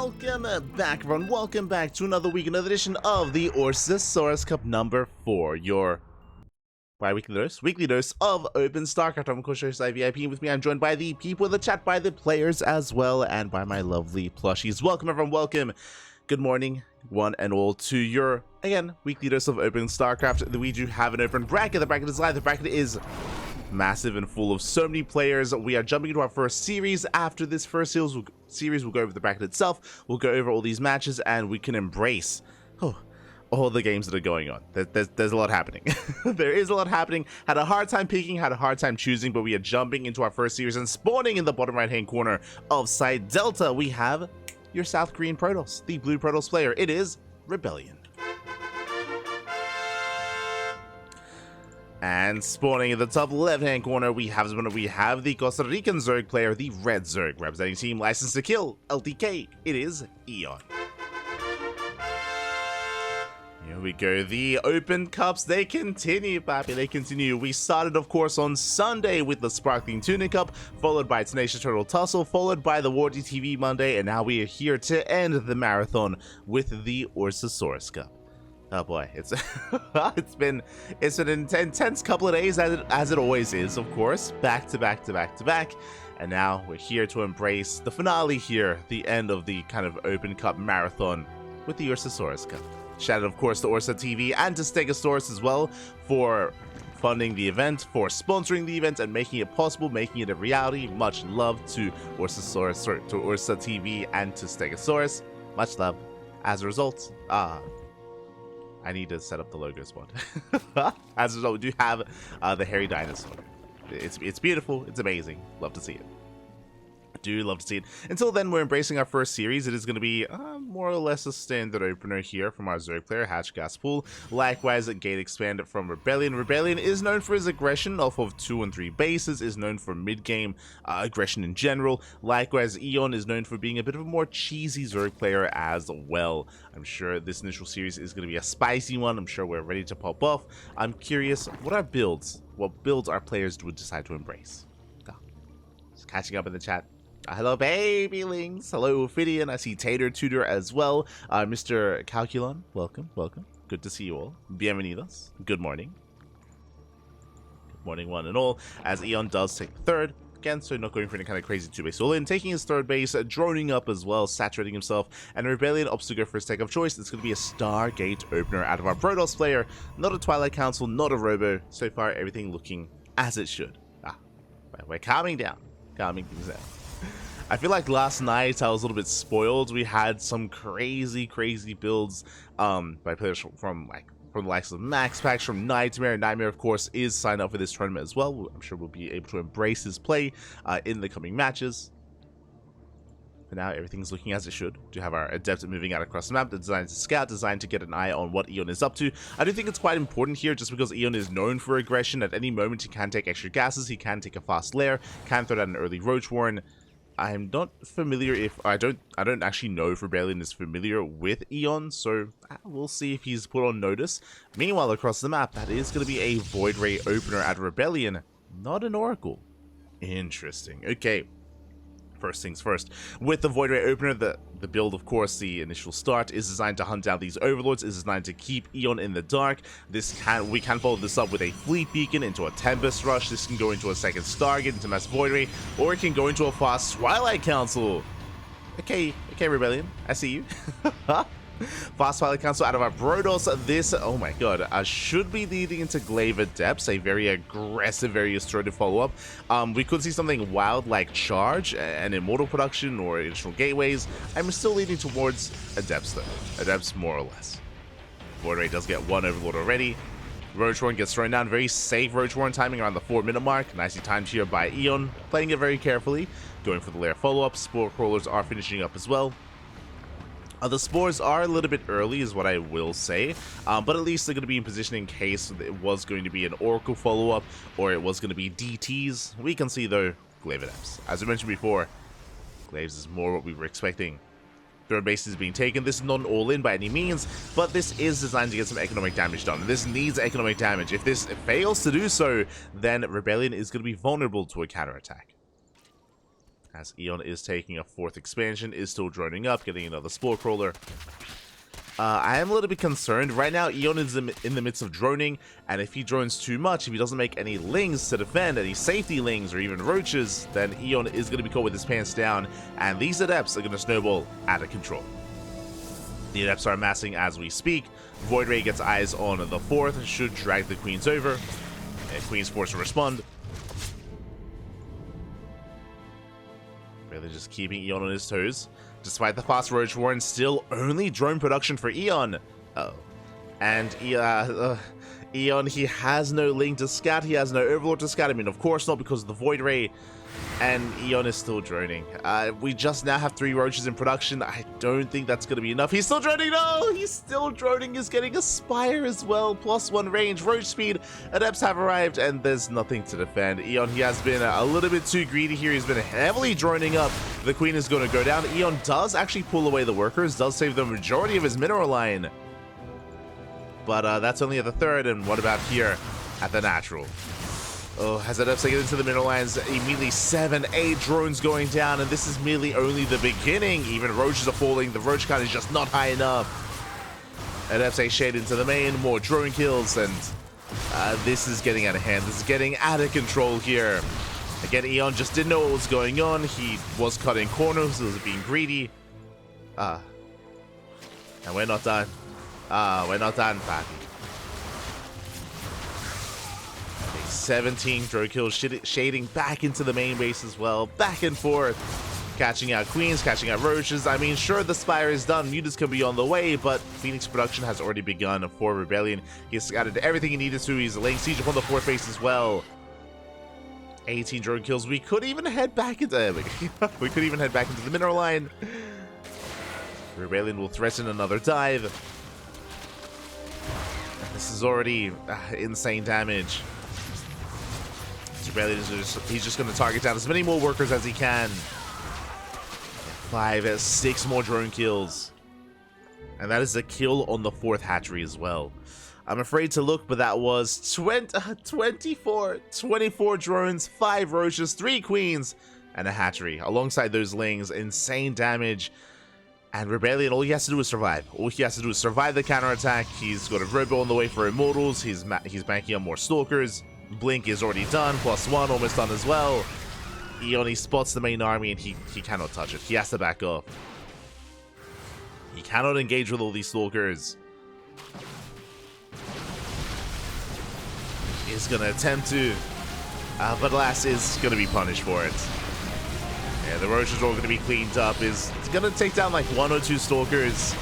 Welcome back, everyone. Welcome back to another week, another edition of the Ursasaurus Cup number 4. Your weekly dose of Open StarCraft. I'm of course your ZvP. With me, I'm joined by the people in the chat, by the players as well, and by my lovely plushies. Welcome, everyone. Welcome. Good morning, one and all, to your, again, weekly dose of Open StarCraft. We do have an open bracket. The bracket is live. The bracket is massive and full of so many players. We are jumping into our first series. After this first series, we'll go over the bracket itself. We'll go over all these matches, and we can embrace all the games that are going on. There's a lot happening. There is a lot happening. Had a hard time picking, had a hard time choosing, but we are jumping into our first series, and spawning in the bottom right-hand corner of Side Delta, we have your South Korean Protoss, the blue Protoss player. It is ReBellioN. And spawning in the top left-hand corner, we have the Costa Rican Zerg player, the red Zerg, representing team License to Kill, LTK. It is EON. Here we go. The Open Cups, they continue, papi, they continue. We started, of course, on Sunday with the Sparkling Tuna Cup, followed by Tenacious Turtle Tussle, followed by the War TV Monday, and now we are here to end the marathon with the Ursasaurus Cup. Oh boy, it's it's been an intense couple of days, as it always is, of course, back to back, and now we're here to embrace the finale here, the end of the kind of Open Cup marathon with the Ursasaurus Cup. Shout out, of course, to Ursa TV and to Stegosaurus as well for funding the event, for sponsoring the event, and making it possible, making it a reality. Much love to Ursasaurus, to Ursa TV, and to Stegosaurus. Much love. As a result, I need to set up the logo spot. As a result, we do have the hairy dinosaur. It's beautiful. It's amazing. Love to see it. I do love to see it. Until then, we're embracing our first series. It is going to be more or less a standard opener here from our Zerg player, Hatch Gas Pool. Likewise, a Gate Expanded from ReBellioN. ReBellioN is known for his aggression off of 2 and 3 bases, is known for mid-game aggression in general. Likewise, EON is known for being a bit of a more cheesy Zerg player as well. I'm sure this initial series is going to be a spicy one. I'm sure we're ready to pop off. I'm curious what builds our players would decide to embrace. Just catching up in the chat. Hello, babylings. Hello, Ophidian. I see Tater Tutor as well. Mr. Calculon, welcome. Good to see you all. Bienvenidos. Good morning. Good morning, one and all. As EON does take the third. Again, so not going for any kind of crazy 2-base all-in. Taking his third base, droning up as well, saturating himself. And ReBellioN opts to go for his tech of choice. It's going to be a Stargate opener out of our Protoss player. Not a Twilight Council, not a Robo. So far, everything looking as it should. But we're calming down. Calming things down. I feel like last night I was a little bit spoiled. We had some crazy builds by players from the likes of Max Packs, from Nightmare. Nightmare, of course, is signed up for this tournament as well. I'm sure we'll be able to embrace his play in the coming matches. For now, everything's looking as it should. We do have our Adept moving out across the map, designed to scout, designed to get an eye on what EON is up to. I do think it's quite important here, just because EON is known for aggression. At any moment, he can take extra gases, he can take a fast lair, can throw down an early Roach Warren. I'm not familiar if I don't actually know if ReBellioN is familiar with EON, so we'll see if he's put on notice. Meanwhile, across the map, that is going to be a Void Ray opener at ReBellioN, not an Oracle. Interesting. Okay. First things first, with the Void Ray opener, the build, of course, the initial start is designed to hunt down these overlords, is designed to keep EON in the dark. We can follow this up with a Fleet Beacon into a Tempest Rush. This can go into a second Stargate, into Mass Void Ray, or it can go into a fast Twilight Council. Okay, ReBellioN, I see you. Fast Twilight Council out of our Protoss. This, oh my god, should be leading into Glaive Adepts, a very aggressive, very assertive follow-up. We could see something wild like Charge, and Immortal Production, or additional Gateways. I'm still leaning towards Adepts, though. Adepts, more or less. Void Ray does get one Overlord already. Roach Warren gets thrown down. Very safe Roach Warren timing around the 4-minute mark. Nicely timed here by EON, playing it very carefully. Going for the lair follow-up. Spore Crawlers are finishing up as well. The spores are a little bit early, is what I will say, but at least they're going to be in position in case it was going to be an Oracle follow-up, or it was going to be DTs. We can see, though, Glaive Adepts. As I mentioned before, Glaives is more what we were expecting. Third base is being taken. This is not an all-in by any means, but this is designed to get some economic damage done. This needs economic damage. If this fails to do so, then ReBellioN is going to be vulnerable to a counterattack. As EON is taking a 4th expansion, is still droning up, getting another Spore Crawler. I am a little bit concerned. Right now, EON is in the midst of droning, and if he drones too much, if he doesn't make any lings to defend, any safety lings or even roaches, then EON is going to be caught with his pants down, and these adepts are going to snowball out of control. The adepts are amassing as we speak. Void Ray gets eyes on the 4th, should drag the Queens over, and Queen's forced to respond. Really just keeping EON on his toes. Despite the fast Roach Warren, still only drone production for EON. Oh. And EON, he has no Link to scat, he has no Overlord to scat. I mean, of course not, because of the Void Ray. And EON is still droning. We just now have 3 Roaches in production. I don't think that's going to be enough. He's still droning. No, he's still droning. He's getting a Spire as well. +1 range, Roach speed. Adepts have arrived, and there's nothing to defend. EON, he has been a little bit too greedy here. He's been heavily droning up. The Queen is going to go down. EON does actually pull away the workers, does save the majority of his mineral line. But that's only at the 3rd, and what about here at the natural? Oh, as adepts get into the mineral lines, immediately 7, 8 drones going down, and this is merely only the beginning. Even roaches are falling. The roach count is just not high enough. Adepts a shade into the main, more drone kills, and this is getting out of hand. This is getting out of control here. Again, EON just didn't know what was going on. He was cutting corners, he was being greedy. And we're not done. We're not done, Pappy. 17 drone kills, shading back into the main base as well, back and forth, catching out Queens, catching out Roaches. I mean, sure, the Spire is done, Mutas can be on the way, but Phoenix production has already begun for ReBellioN. He's scattered everything he needed to. He's laying siege upon the 4th base as well. 18 drone kills. We could even head back into the mineral line. ReBellioN will threaten another dive. This is already insane damage. He's just going to target down as many more workers as he can. 5, 6 more drone kills. And that is a kill on the 4th hatchery as well. I'm afraid to look, but that was 24 drones, 5 roaches, 3 queens, and a hatchery. Alongside those lings, insane damage. And ReBellioN, all he has to do is survive. All he has to do is survive the counterattack. He's got a Robo on the way for Immortals. He's banking on more Stalkers. Blink is already done, +1, almost done as well. EON, he spots the main army, and he cannot touch it. He has to back off. He cannot engage with all these Stalkers. He's going to attempt to, but alas, is going to be punished for it. Yeah, the Roaches are all going to be cleaned up. It's going to take down like 1 or 2 Stalkers.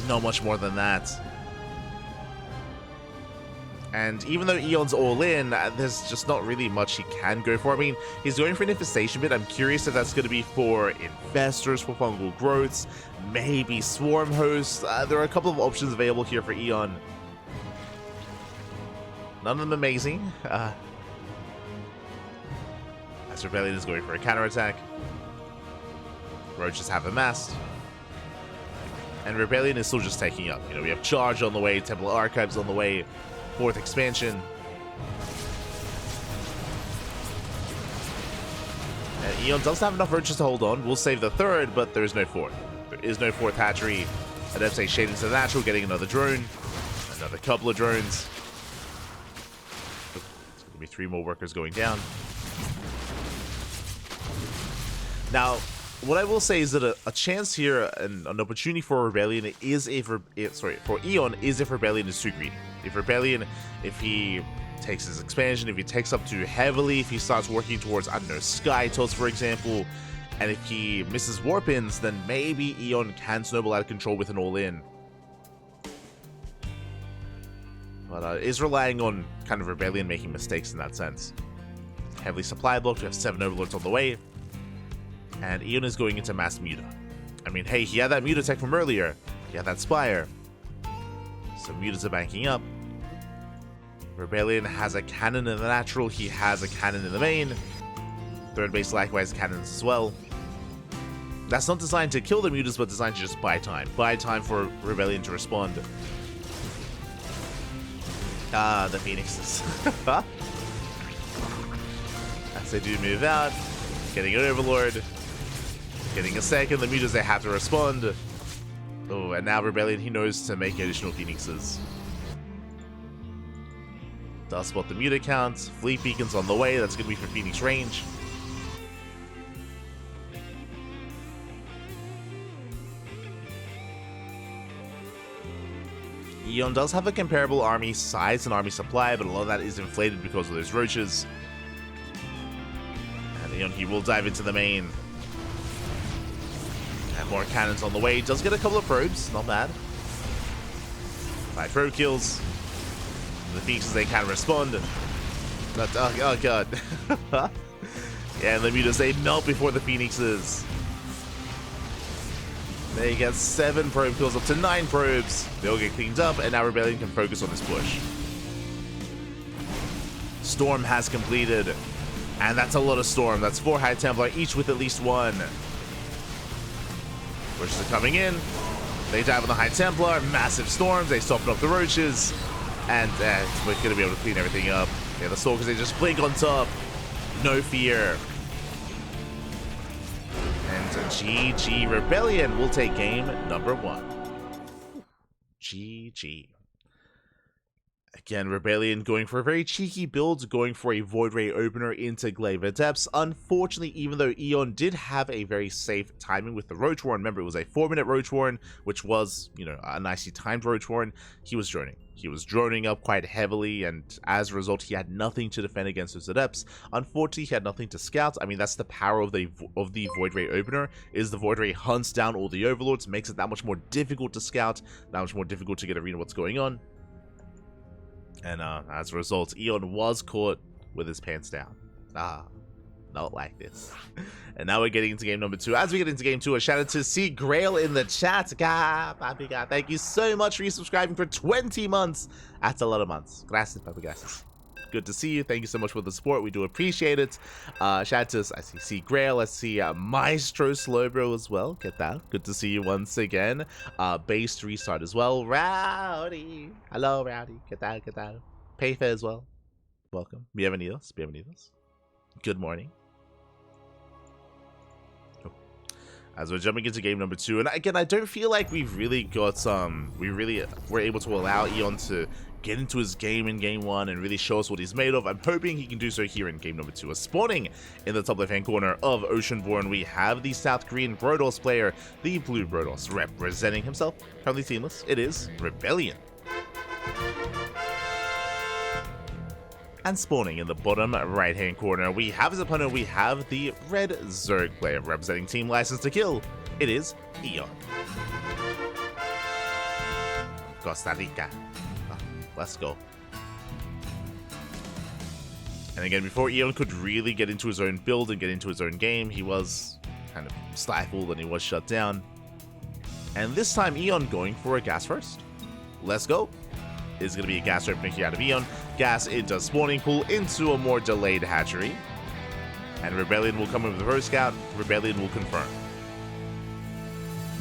Not much more than that. And even though EON's all in, there's just not really much he can go for. I mean, he's going for an infestation bit. I'm curious if that's going to be for investors, for fungal growths, maybe swarm hosts. There are a couple of options available here for EON. None of them amazing. As ReBellioN is going for a counterattack. Roaches have amassed. And ReBellioN is still just taking up. You know, we have Charge on the way, Temple Archives on the way. 4th expansion. And EON doesn't have enough roaches to hold on. We'll save the 3rd, but there is no 4th. There is no 4th hatchery. Adepts a shade into the natural, getting another drone. Another couple of drones. There's going to be 3 more workers going down. Now, what I will say is that a chance here, and an opportunity for ReBellioN is for EON is if ReBellioN is too greedy. If he takes his expansion, if he takes up too heavily, if he starts working towards, I don't know, Sky Toss, for example, and if he misses Warpins, then maybe EON can snowball out of control with an all-in. But is relying on kind of ReBellioN making mistakes in that sense. Heavily supply blocked, we have 7 Overlords on the way. And EON is going into mass Muta. I mean, hey, he had that Muta tech from earlier. He had that Spire. So Mutas are banking up. ReBellioN has a cannon in the natural. He has a cannon in the main. 3rd base likewise cannons as well. That's not designed to kill the Mutas, but designed to just buy time. Buy time for ReBellioN to respond. The Phoenixes. As they do move out. Getting an Overlord. Getting a second. The Mutas, they have to respond. Oh, and now ReBellioN, he knows to make additional Phoenixes. Does spot the Muta count. Fleet Beacon's on the way. That's going to be for Phoenix range. EON does have a comparable army size and army supply, but a lot of that is inflated because of those roaches. And EON, he will dive into the main. And more cannons on the way. Does get a couple of probes, not bad. 5 probe kills. The Phoenixes, they can respond. But, oh god. Yeah, and the Mutas, they melt before the Phoenixes. They get 7 probe kills, up to 9 probes. They all get cleaned up, and now ReBellioN can focus on this push. Storm has completed. And that's a lot of Storm. That's 4 High Templar, each with at least 1. Roaches are coming in. They dive on the High Templar. Massive Storms. They soften up the Roaches. And we're going to be able to clean everything up. Yeah, the Stalkers, they just blink on top. No fear. And GG, ReBellioN will take game number 1. GG. Again, ReBellioN going for a very cheeky build, going for a Void Ray opener into Glaver Depths. Unfortunately, even though EON did have a very safe timing with the Roach Warren, remember it was a 4-minute Roach Warren, which was, you know, a nicely timed Roach Warren, he was droning. He was droning up quite heavily, and as a result, he had nothing to defend against those Adepts. Unfortunately, he had nothing to scout. I mean, that's the power of the Void Ray opener, is the Void Ray hunts down all the Overlords, makes it that much more difficult to scout, that much more difficult to get a read of what's going on. And as a result, EON was caught with his pants down. Not like this. And now we're getting into game number 2. As we get into game 2, a shout out to C Grail in the chat. Papi God, thank you so much for resubscribing for 20 months. That's a lot of months. Gracias, papi, gracias. Good to see you. Thank you so much for the support. We do appreciate it. Shout out to, I see C Grail. I see Maestro Slowbro as well. Get that. Good to see you once again. Base to restart as well. Rowdy. Hello, Rowdy. Get that. Get that. Payfair as well. Welcome. Bienvenidos. Bienvenidos. Good morning. As we're jumping into game number 2, and again, I don't feel like we've really got we really were able to allow EON to get into his game in game 1 and really show us what he's made of. I'm hoping he can do so here in game number 2. Spawning in the top left-hand corner of Oceanborn, we have the South Korean Brodos player, the Blue Brodos, representing himself, currently teamless. It is ReBellioN. And spawning in the bottom right-hand corner, we have his opponent, we have the Red Zerg player, representing Team License to Kill. It is EON. Costa Rica. Let's go. And again, before EON could really get into his own build and get into his own game, he was kind of stifled and he was shut down. And this time, EON going for a gas first. Let's go. Is going to be a gas opening here out of EON. Gas into spawning pool into a more delayed hatchery. And ReBellioN will come in with the first scout. ReBellioN will confirm.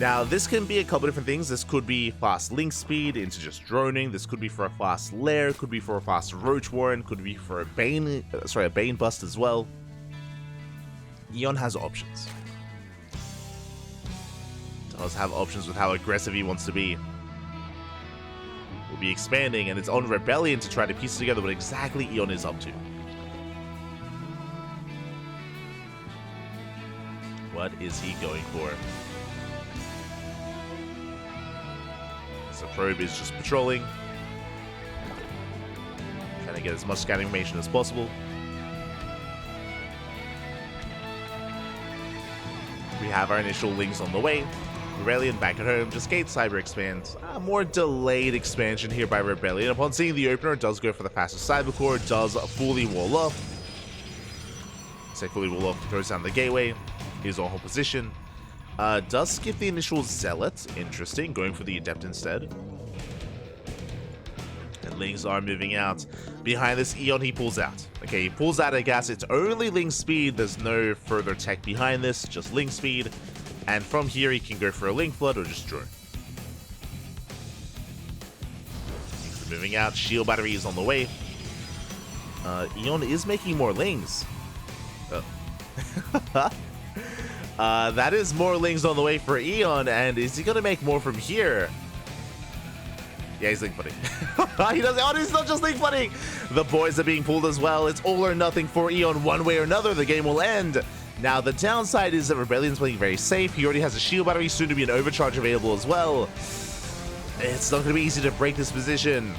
Now, this can be a couple different things. This could be fast link speed into just droning. This could be for a fast lair. Could be for a fast Roach Warren. Could be for a Bane, a Bane bust as well. EON has options. Does have options with how aggressive he wants to be. Will be expanding, and it's on ReBellioN to try to piece together what exactly EON is up to. What is he going for? So Probe is just patrolling, trying to get as much scouting information as possible. We have our initial links on the way. ReBellioN back at home, just gate cyber expands. A more delayed expansion here by ReBellioN. Upon seeing the opener, does go for the fastest cyber core, does fully wall off. Say fully wall off, throws down the gateway. He's on hold position. Does skip the initial zealot. Interesting, going for the adept instead. And Lings are moving out. Behind this, EON, he pulls out. Okay, he pulls out a gas. It's only Ling speed. There's no further tech behind this, just Ling speed. And from here, he can go for a Link Flood or just drone. Moving out, shield battery is on the way. EON is making more Lings. That is more Lings on the way for EON, and is he gonna make more from here? Yeah, he's link footing. He doesn't. Oh, he's not just link footing. The boys are being pulled as well. It's all or nothing for EON. One way or another, the game will end. Now, the downside is that ReBellion's playing very safe. He already has a shield battery, soon to be an overcharge available as well. It's not going to be easy to break this position.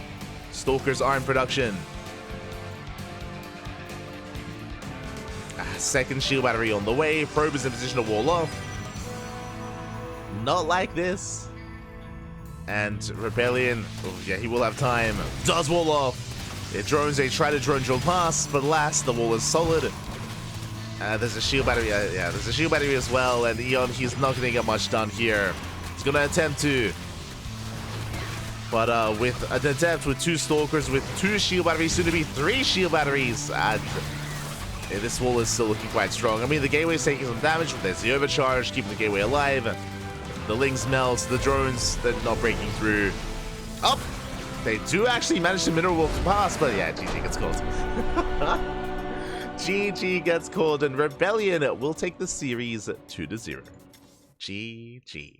Stalkers are in production. Second shield battery on the way. Probe is in position to wall off. Not like this. And ReBellioN, oh yeah, he will have time. Does wall off. It drones, they try to drone drill past, but alas, the wall is solid. There's a shield battery, yeah, there's a shield battery as well, and EON, he's not going to get much done here. He's going to attempt to. But with an attempt with 2 Stalkers, with 2 shield batteries, soon to be 3 shield batteries, and yeah, this wall is still looking quite strong. I mean, the gateway's taking some damage, but there's the overcharge, keeping the gateway alive. The Lings melt, the drones, they're not breaking through. Oh, they do actually manage to mineral walk past, but yeah, GG gets called. GG gets called, and ReBellioN will take the series 2-0. GG.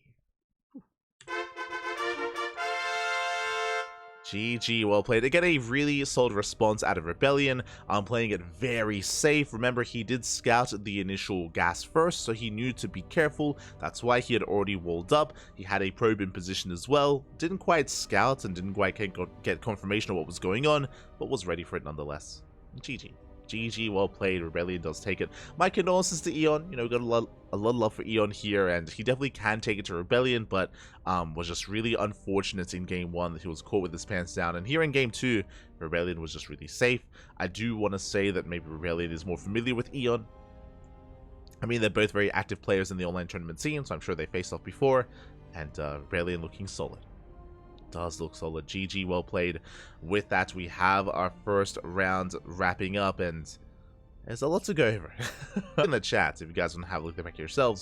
GG, well played. Again, a really solid response out of ReBellioN. I'm playing it very safe. Remember, he did scout the initial gas first, so he knew to be careful. That's why he had already walled up. He had a probe in position as well. Didn't quite scout and didn't quite get confirmation of what was going on, but was ready for it nonetheless. GG. GG, well played. ReBellioN does take it. My condolences to EON. You know, we got a lot of love for EON here, and he definitely can take it to ReBellioN, but was just really unfortunate in game 1 that he was caught with his pants down. And here in game 2, ReBellioN was just really safe. I do want to say that maybe ReBellioN is more familiar with EON. I mean, they're both very active players in the online tournament scene, so I'm sure they faced off before, and ReBellioN looking solid. Does look solid. GG, well played. With that, we have our first round wrapping up, and there's a lot to go over. In the chat, if you guys want to have a look back yourselves,